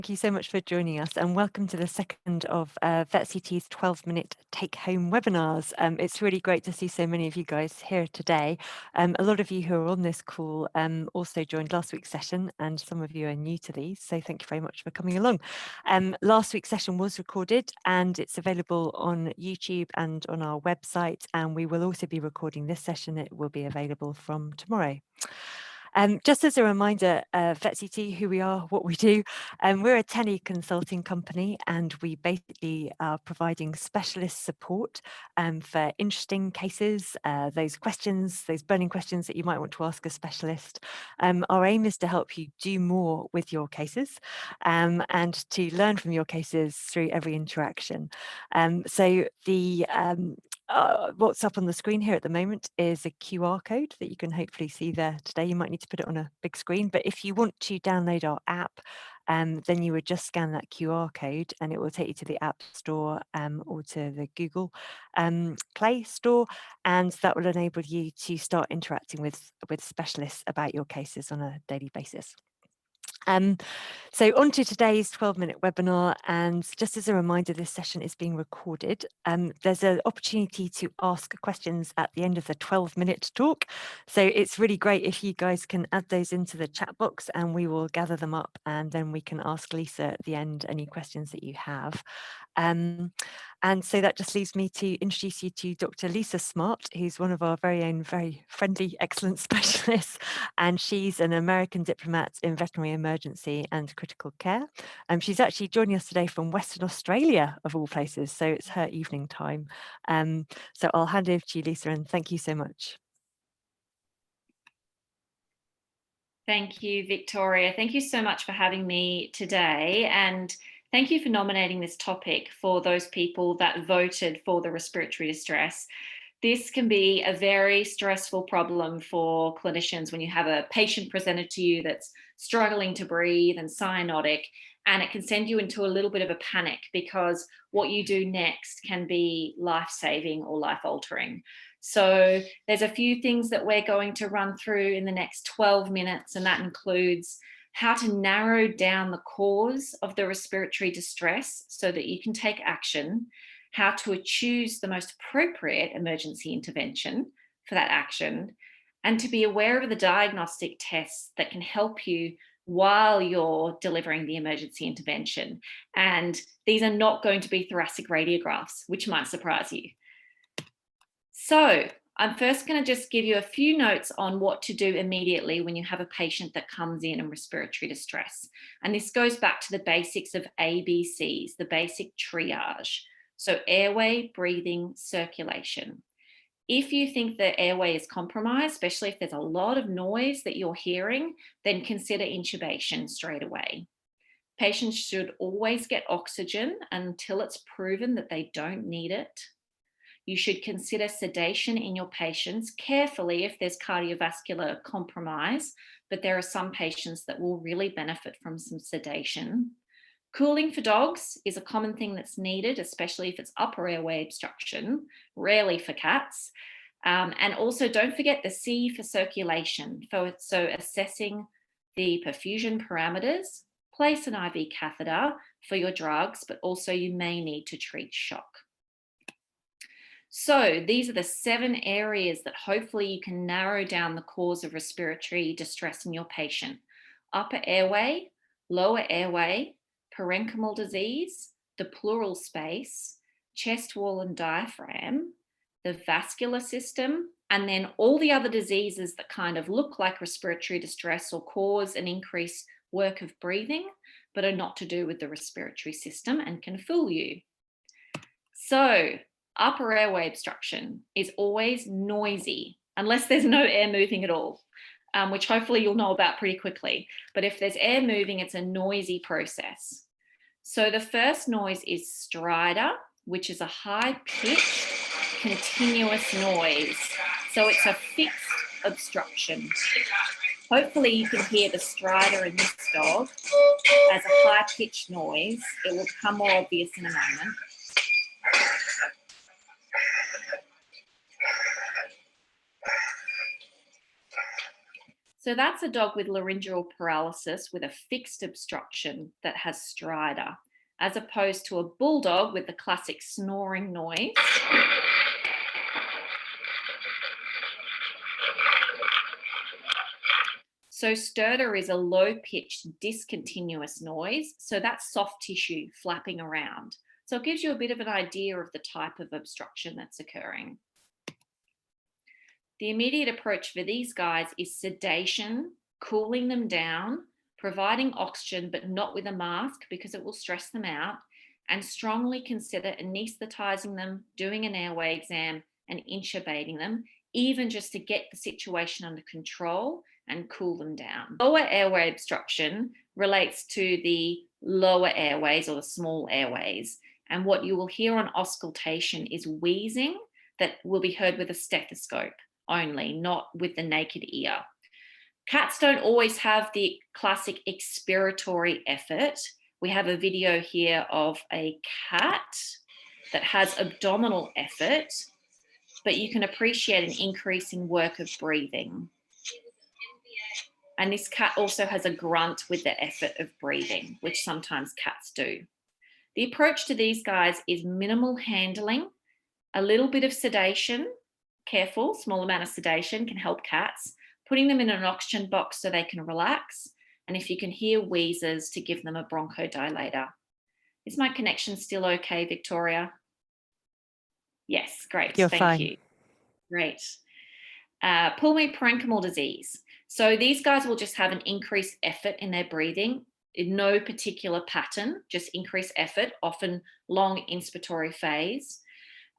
Thank you so much for joining us and welcome to the second of VetCT's 12-minute take-home webinars. It's really great to see so many of you guys here today. A lot of you who are on this call also joined last week's session, and some of you are new to these, so thank you very much for coming along. Last week's session was recorded and it's available on YouTube and on our website, and we will also be recording this session. It will be available from tomorrow. Just as a reminder, VetCT, who we are, what we do, we're a tele-consulting company, and we basically are providing specialist support for interesting cases, those questions, those burning questions that you might want to ask a specialist. Our aim is to help you do more with your cases and to learn from your cases through every interaction. So the what's up on the screen here at the moment is a QR code that you can hopefully see there today. You might need to put it on a big screen, but if you want to download our app, then you would just scan that QR code and it will take you to the App Store or to the Google Play Store, and that will enable you to start interacting with specialists about your cases on a daily basis. So on to today's 12-minute webinar, and just as a reminder, this session is being recorded. There's an opportunity to ask questions at the end of the 12-minute talk, so it's really great if you guys can add those into the chat box and we will gather them up, and then we can ask Lisa at the end any questions that you have. And so that just leaves me to introduce you to Dr. Lisa Smart, who's one of our very own, very friendly, excellent specialists, and she's an American diplomat in veterinary emergency and critical care. She's actually joining us today from Western Australia, of all places, so it's her evening time. So I'll hand over to you, Lisa, and thank you so much. Thank you, Victoria. Thank you so much for having me today. And thank you for nominating this topic for those people that voted for the respiratory distress. This can be a very stressful problem for clinicians when you have a patient presented to you that's struggling to breathe and cyanotic, and it can send you into a little bit of a panic because what you do next can be life-saving or life-altering. So there's a few things that we're going to run through in the next 12 minutes, and that includes how to narrow down the cause of the respiratory distress so that you can take action, how to choose the most appropriate emergency intervention for that action, and to be aware of the diagnostic tests that can help you while you're delivering the emergency intervention. And these are not going to be thoracic radiographs, which might surprise you. So I'm first going to just give you a few notes on what to do immediately when you have a patient that comes in respiratory distress. And this goes back to the basics of ABCs, the basic triage. So airway, breathing, circulation. If you think the airway is compromised, especially if there's a lot of noise that you're hearing, then consider intubation straight away. Patients should always get oxygen until it's proven that they don't need it. You should consider sedation in your patients carefully if there's cardiovascular compromise, but there are some patients that will really benefit from some sedation. Cooling for dogs is a common thing that's needed, especially if it's upper airway obstruction, rarely for cats. And also don't forget the C for circulation. So assessing the perfusion parameters, place an IV catheter for your drugs, but also you may need to treat shock. So these are the 7 areas that hopefully you can narrow down the cause of respiratory distress in your patient: upper airway, lower airway, parenchymal disease, the pleural space, chest wall and diaphragm, the vascular system, and then all the other diseases that kind of look like respiratory distress or cause an increased work of breathing, but are not to do with the respiratory system and can fool you. So upper airway obstruction is always noisy, unless there's no air moving at all, which hopefully you'll know about pretty quickly. But if there's air moving, it's a noisy process. So the first noise is stridor, which is a high-pitched, continuous noise. So it's a fixed obstruction. Hopefully you can hear the stridor in this dog as a high-pitched noise. It will become more obvious in a moment. So that's a dog with laryngeal paralysis with a fixed obstruction that has stridor, as opposed to a bulldog with the classic snoring noise. So stertor is a low-pitched, discontinuous noise. So that's soft tissue flapping around. So it gives you a bit of an idea of the type of obstruction that's occurring. The immediate approach for these guys is sedation, cooling them down, providing oxygen, but not with a mask because it will stress them out, and strongly consider anesthetizing them, doing an airway exam, and intubating them, even just to get the situation under control and cool them down. Lower airway obstruction relates to the lower airways or the small airways. And what you will hear on auscultation is wheezing that will be heard with a stethoscope only, not with the naked ear. Cats don't always have the classic expiratory effort. We have a video here of a cat that has abdominal effort, but you can appreciate an increasing work of breathing. And this cat also has a grunt with the effort of breathing, which sometimes cats do. The approach to these guys is minimal handling, a little bit of sedation, careful, small amount of sedation can help cats, putting them in an oxygen box so they can relax, and if you can hear wheezes, to give them a bronchodilator. Is my connection still okay, Victoria? Yes, great, You're thank fine. you. Great. Pulmonary parenchymal disease. So these guys will just have an increased effort in their breathing, in no particular pattern, just increased effort, often long inspiratory phase.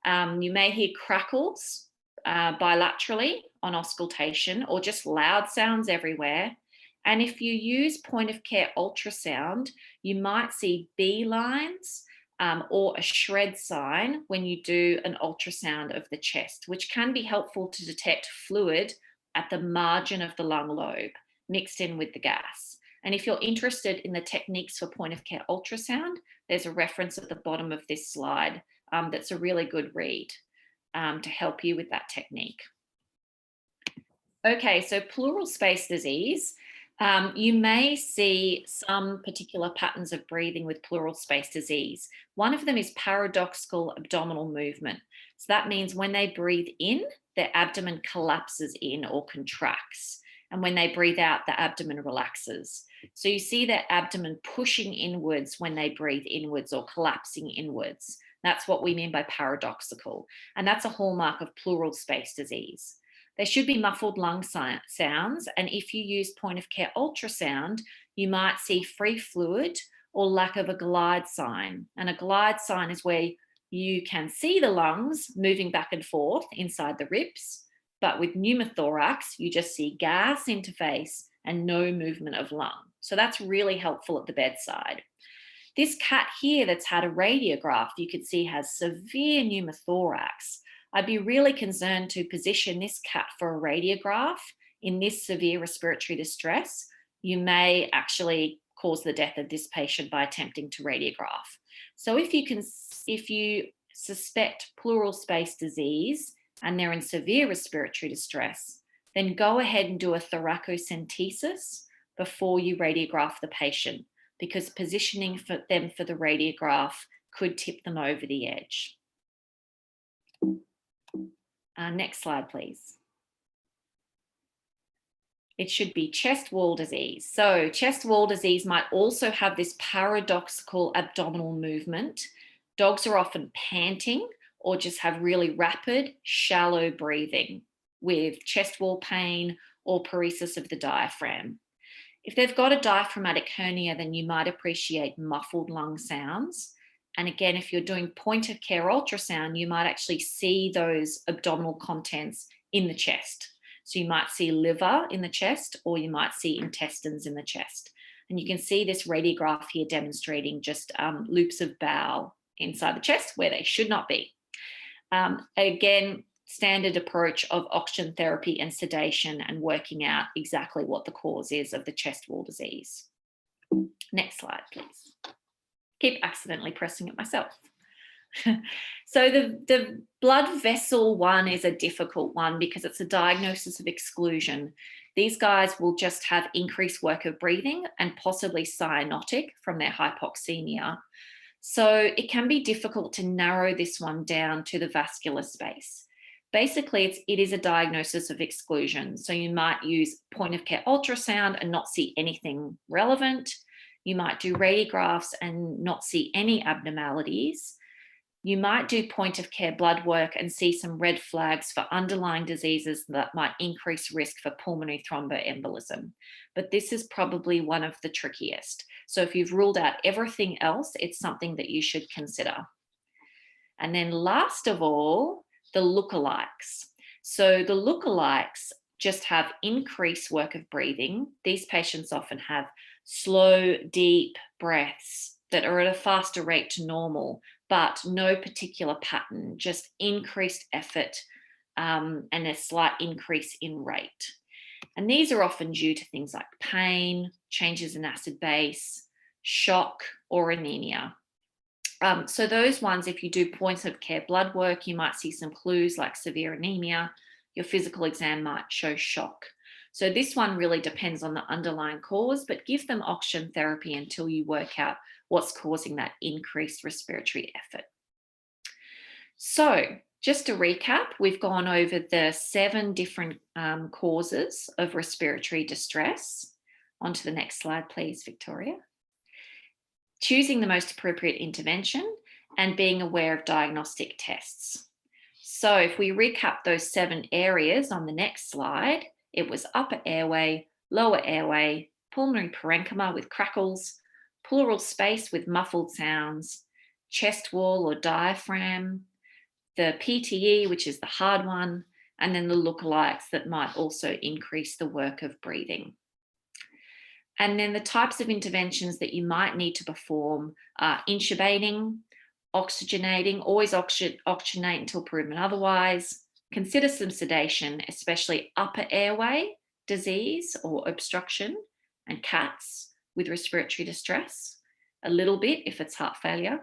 You may hear crackles bilaterally on auscultation, or just loud sounds everywhere. And if you use point of care ultrasound, you might see B lines or a shred sign when you do an ultrasound of the chest, which can be helpful to detect fluid at the margin of the lung lobe mixed in with the gas. And if you're interested in the techniques for point of care ultrasound, there's a reference at the bottom of this slide that's a really good read to help you with that technique. Okay, so pleural space disease. You may see some particular patterns of breathing with pleural space disease. One of them is paradoxical abdominal movement. So that means when they breathe in, their abdomen collapses in or contracts. And when they breathe out, the abdomen relaxes. So you see their abdomen pushing inwards when they breathe inwards or collapsing inwards. That's what we mean by paradoxical. And that's a hallmark of pleural space disease. There should be muffled lung sounds. And if you use point of care ultrasound, you might see free fluid or lack of a glide sign. And a glide sign is where you can see the lungs moving back and forth inside the ribs. But with pneumothorax, you just see gas interface and no movement of lung. So that's really helpful at the bedside. This cat here that's had a radiograph, you could see has severe pneumothorax. I'd be really concerned to position this cat for a radiograph in this severe respiratory distress. You may actually cause the death of this patient by attempting to radiograph. So if you suspect pleural space disease and they're in severe respiratory distress, then go ahead and do a thoracocentesis before you radiograph the patient, because positioning them for the radiograph could tip them over the edge. Next slide, please. It should be chest wall disease. So chest wall disease might also have this paradoxical abdominal movement. Dogs are often panting or just have really rapid, shallow breathing with chest wall pain or paresis of the diaphragm. If they've got a diaphragmatic hernia, then you might appreciate muffled lung sounds. And again, if you're doing point of care ultrasound, you might actually see those abdominal contents in the chest. So you might see liver in the chest, or you might see intestines in the chest. And you can see this radiograph here demonstrating just loops of bowel inside the chest where they should not be. Again, standard approach of oxygen therapy and sedation and working out exactly what the cause is of the chest wall disease. Next slide, please. Keep accidentally pressing it myself. So the blood vessel one is a difficult one because it's a diagnosis of exclusion. These guys will just have increased work of breathing and possibly cyanotic from their hypoxemia. So it can be difficult to narrow this one down to the vascular space. Basically, it is a diagnosis of exclusion. So you might use point of care ultrasound and not see anything relevant. You might do radiographs and not see any abnormalities. You might do point of care blood work and see some red flags for underlying diseases that might increase risk for pulmonary thromboembolism. But this is probably one of the trickiest. So if you've ruled out everything else, it's something that you should consider. And then last of all, the lookalikes. So the lookalikes just have increased work of breathing. These patients often have slow, deep breaths that are at a faster rate to normal, but no particular pattern, just increased effort and a slight increase in rate. And these are often due to things like pain, changes in acid base, shock, or anemia. So those ones, if you do point of care blood work, you might see some clues like severe anemia. Your physical exam might show shock. So this one really depends on the underlying cause, but give them oxygen therapy until you work out what's causing that increased respiratory effort. So just to recap, we've gone over the 7 different causes of respiratory distress. On to the next slide, please, Victoria. Choosing the most appropriate intervention and being aware of diagnostic tests. So if we recap those 7 areas on the next slide, it was upper airway, lower airway, pulmonary parenchyma with crackles, pleural space with muffled sounds, chest wall or diaphragm, the PTE, which is the hard one, and then the lookalikes that might also increase the work of breathing. And then the types of interventions that you might need to perform are intubating, oxygenating, always oxygenate until proven otherwise. Consider some sedation, especially upper airway disease or obstruction, and cats with respiratory distress, a little bit if it's heart failure,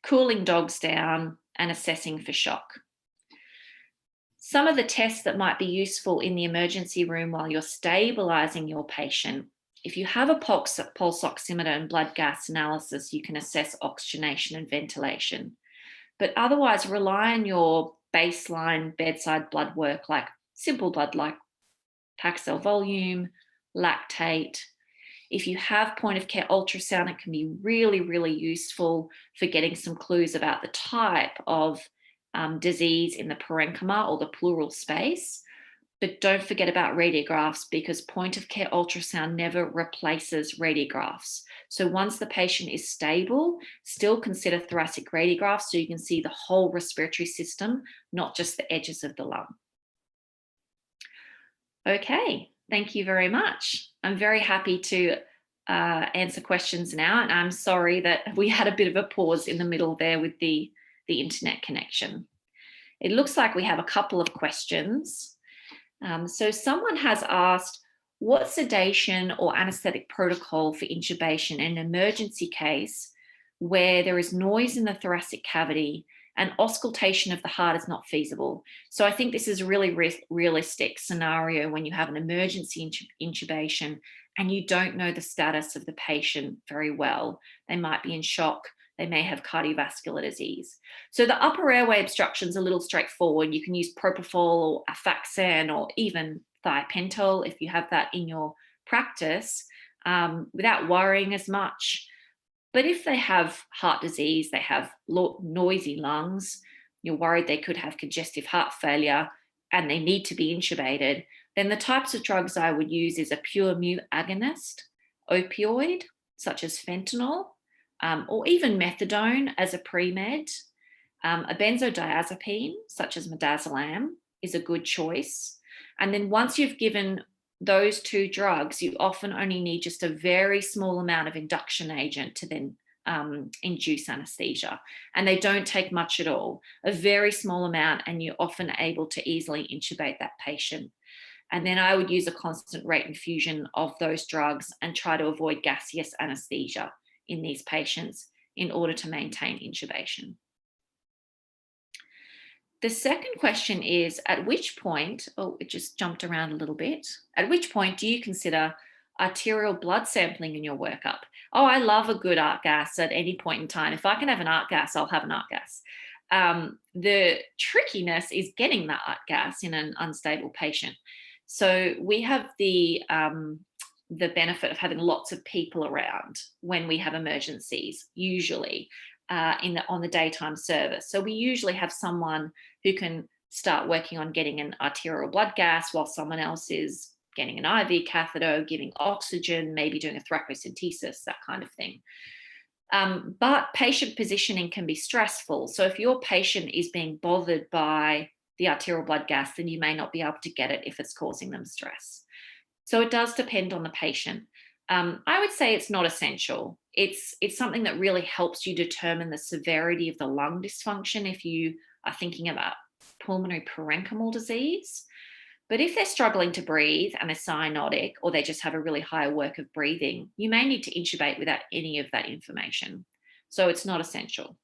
cooling dogs down, and assessing for shock. Some of the tests that might be useful in the emergency room while you're stabilizing your patient. If you have a pulse oximeter and blood gas analysis, you can assess oxygenation and ventilation. But otherwise, rely on your baseline bedside blood work, like simple blood like Paxil volume, lactate. If you have point of care ultrasound, it can be really, really useful for getting some clues about the type of disease in the parenchyma or the pleural space. But don't forget about radiographs, because point of care ultrasound never replaces radiographs. So once the patient is stable, still consider thoracic radiographs so you can see the whole respiratory system, not just the edges of the lung. Okay, thank you very much. I'm very happy to answer questions now, and I'm sorry that we had a bit of a pause in the middle there with the internet connection. It looks like we have a couple of questions. So someone has asked, what sedation or anesthetic protocol for intubation in an emergency case where there is noise in the thoracic cavity and auscultation of the heart is not feasible? So I think this is a really realistic scenario when you have an emergency intubation and you don't know the status of the patient very well. They might be in shock. They may have cardiovascular disease. So the upper airway obstruction is a little straightforward. You can use propofol or afaxan or even thiopentol if you have that in your practice without worrying as much. But if they have heart disease, they have noisy lungs, you're worried they could have congestive heart failure and they need to be intubated, then the types of drugs I would use is a pure mu agonist, opioid, such as fentanyl, or even methadone as a pre-med. A benzodiazepine, such as midazolam, is a good choice. And then once you've given those 2 drugs, you often only need just a very small amount of induction agent to then induce anesthesia. And they don't take much at all, a very small amount, and you're often able to easily intubate that patient. And then I would use a constant rate infusion of those drugs and try to avoid gaseous anesthesia in these patients in order to maintain intubation. The second question is, at which point, oh, it just jumped around a little bit. At which point do you consider arterial blood sampling in your workup? Oh, I love a good art gas at any point in time. If I can have an art gas, I'll have an art gas. The trickiness is getting that art gas in an unstable patient. So we have the benefit of having lots of people around when we have emergencies, usually on the daytime service. So we usually have someone who can start working on getting an arterial blood gas while someone else is getting an IV catheter, giving oxygen, maybe doing a thoracocentesis, that kind of thing. But patient positioning can be stressful. So if your patient is being bothered by the arterial blood gas, then you may not be able to get it if it's causing them stress. So it does depend on the patient. I would say it's not essential. It's something that really helps you determine the severity of the lung dysfunction if you are thinking about pulmonary parenchymal disease. But if they're struggling to breathe and they're cyanotic, or they just have a really high work of breathing, you may need to intubate without any of that information. So it's not essential.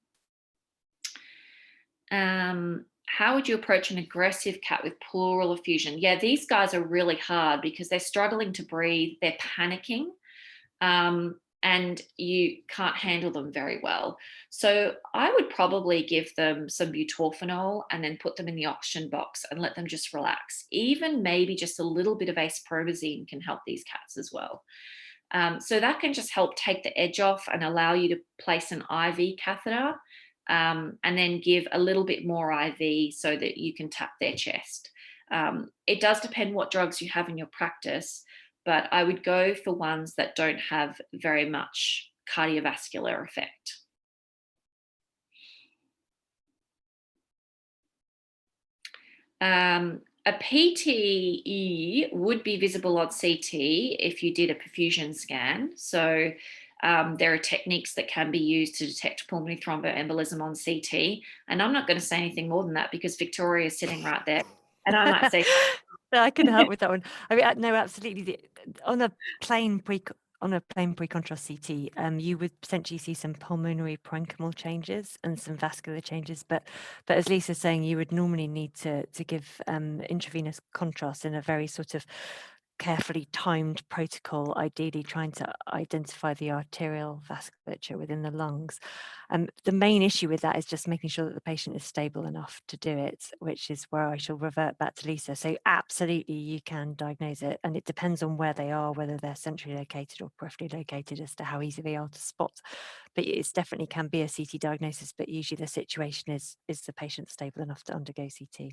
How would you approach an aggressive cat with pleural effusion? Yeah, these guys are really hard because they're struggling to breathe, they're panicking, and you can't handle them very well. So I would probably give them some butorphanol and then put them in the oxygen box and let them just relax. Even maybe just a little bit of acepromazine can help these cats as well. So that can just help take the edge off and allow you to place an IV catheter, and then give a little bit more IV so that you can tap their chest. It does depend what drugs you have in your practice, but I would go for ones that don't have very much cardiovascular effect. A PTE would be visible on CT if you did a perfusion scan. So there are techniques that can be used to detect pulmonary thromboembolism on CT. And I'm not going to say anything more than that because Victoria is sitting right there. And I might say, No, I can help with that one. I mean, no, absolutely. On a plain pre-contrast CT, you would potentially see some pulmonary parenchymal changes and some vascular changes, but as Lisa's saying, you would normally need to give intravenous contrast in a very sort of carefully timed protocol, ideally trying to identify the arterial vasculature within the lungs. The main issue with that is just making sure that the patient is stable enough to do it, which is where I shall revert back to Lisa. So absolutely you can diagnose it, and it depends on where they are, whether they're centrally located or peripherally located, as to how easy they are to spot. But it definitely can be a CT diagnosis, but usually the situation is the patient stable enough to undergo CT.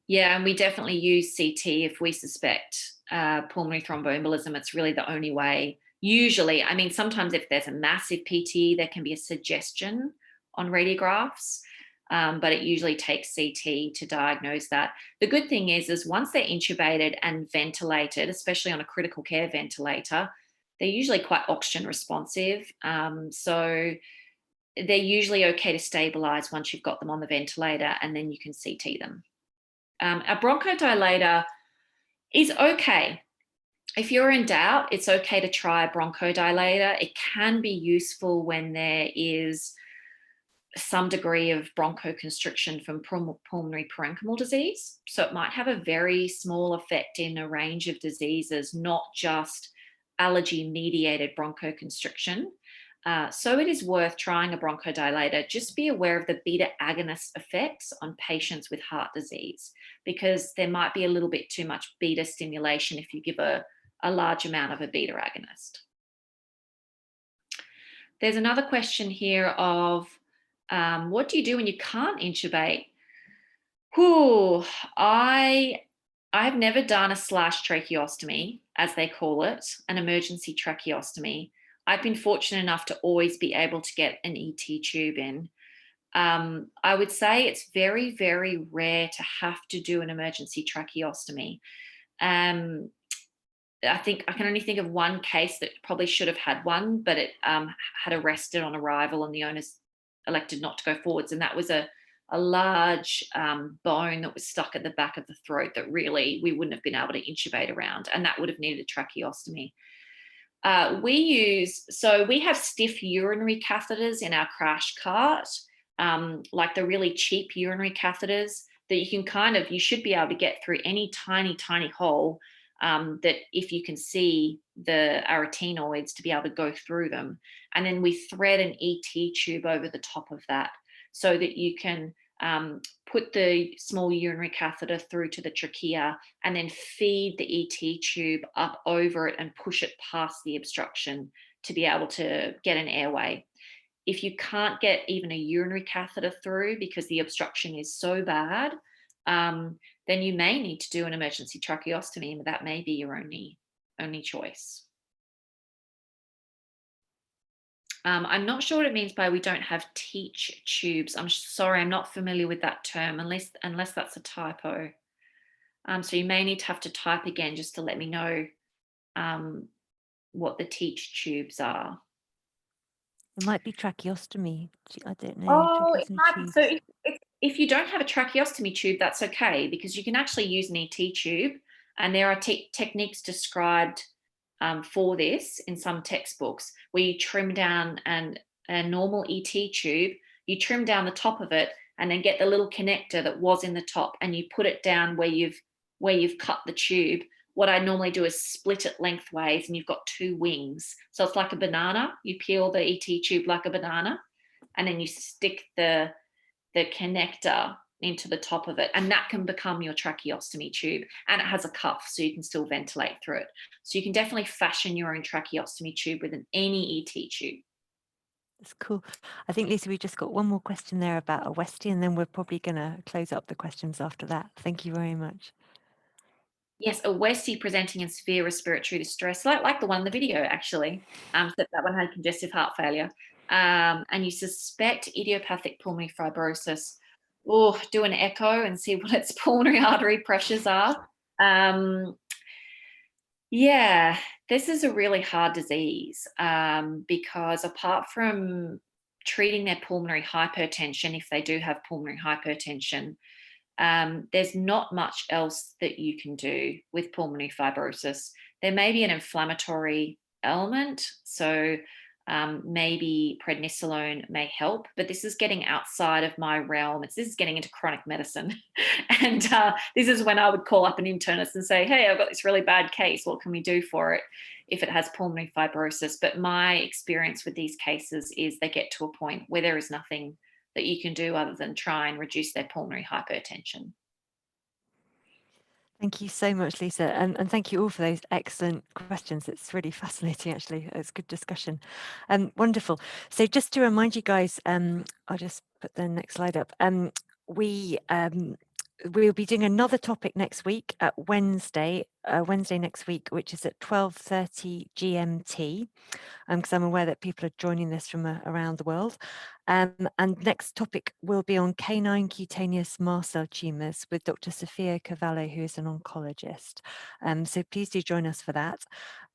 yeah, and we definitely use CT if we suspect pulmonary thromboembolism. It's really the only way. Usually, I mean, sometimes if there's a massive PT, there can be a suggestion on radiographs, but it usually takes CT to diagnose that. The good thing is once they're intubated and ventilated, especially on a critical care ventilator, they're usually quite oxygen responsive. So they're usually okay to stabilize once you've got them on the ventilator, and then you can CT them. A bronchodilator is okay. If you're in doubt, it's okay to try a bronchodilator. It can be useful when there is some degree of bronchoconstriction from pulmonary parenchymal disease. So it might have a very small effect in a range of diseases, not just allergy-mediated bronchoconstriction. So it is worth trying a bronchodilator. Just be aware of the beta agonist effects on patients with heart disease, because there might be a little bit too much beta stimulation if you give a large amount of a beta agonist. There's another question here of what do you do when you can't intubate? Whew, I've never done a slash tracheostomy, as they call it, an emergency tracheostomy. I've been fortunate enough to always be able to get an ET tube in. I would say it's very, very rare to have to do an emergency tracheostomy. I think I can only think of one case that probably should have had one, but it had arrested on arrival and the owners elected not to go forwards. And that was a large bone that was stuck at the back of the throat that really we wouldn't have been able to intubate around, and that would have needed a tracheostomy. We have stiff urinary catheters in our crash cart. like the really cheap urinary catheters that you can you should be able to get through any tiny, tiny hole, that if you can see the arytenoids to be able to go through them. And then we thread an ET tube over the top of that so that you can put the small urinary catheter through to the trachea and then feed the ET tube up over it and push it past the obstruction to be able to get an airway. If you can't get even a urinary catheter through because the obstruction is so bad, then you may need to do an emergency tracheostomy, and that may be your only choice. I'm not sure what it means by we don't have teach tubes. I'm sorry, I'm not familiar with that term, unless that's a typo. So you may need to have to type again just to let me know what the teach tubes are. It might be tracheostomy. I don't know. Oh, it Tracheostomy might be. So tubes. if you don't have a tracheostomy tube, that's okay, because you can actually use an ET tube, and there are techniques described for this in some textbooks where you trim down a normal ET tube, you trim down the top of it, and then get the little connector that was in the top, and you put it down where you've cut the tube. What I normally do is split it lengthways, and you've got two wings. So it's like a banana. You peel the ET tube like a banana, and then you stick the connector into the top of it, and that can become your tracheostomy tube, and it has a cuff so you can still ventilate through it. So you can definitely fashion your own tracheostomy tube with any ET tube. That's cool. I think, Lisa, we just got one more question there about a Westie, and then we're probably going to close up the questions after that. Thank you very much. Yes, a Westie presenting in severe respiratory distress, like the one in the video, actually, except that one had congestive heart failure. And you suspect idiopathic pulmonary fibrosis. Oh, do an echo and see what its pulmonary artery pressures are. Yeah, this is a really hard disease, because apart from treating their pulmonary hypertension, if they do have pulmonary hypertension, there's not much else that you can do with pulmonary fibrosis. There may be an inflammatory element, so maybe prednisolone may help, but this is getting outside of my realm. This is getting into chronic medicine. And this is when I would call up an internist and say, hey, I've got this really bad case. What can we do for it if it has pulmonary fibrosis? But my experience with these cases is they get to a point where there is nothing that you can do other than try and reduce their pulmonary hypertension. Thank you so much, Lisa, and thank you all for those excellent questions. It's really fascinating, actually. It's good discussion. Wonderful. So just to remind you guys, I'll just put the next slide up. We'll be doing another topic next week at Wednesday next week, which is at 12:30 GMT, because I'm aware that people are joining this from around the world. And next topic will be on canine cutaneous mast cell tumours with Dr. Sofia Cavallo, who is an oncologist. So please do join us for that.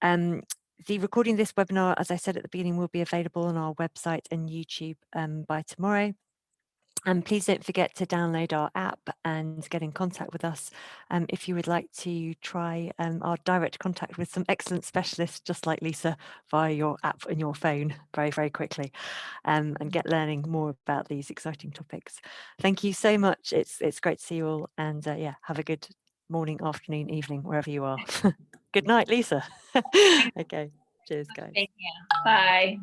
The recording of this webinar, as I said at the beginning, will be available on our website and YouTube by tomorrow. And please don't forget to download our app and get in contact with us if you would like to try our direct contact with some excellent specialists, just like Lisa, via your app and your phone very, very quickly, and get learning more about these exciting topics. Thank you so much. It's great to see you all, and yeah, have a good morning, afternoon, evening, wherever you are. Good night, Lisa. Okay, cheers, guys. Bye.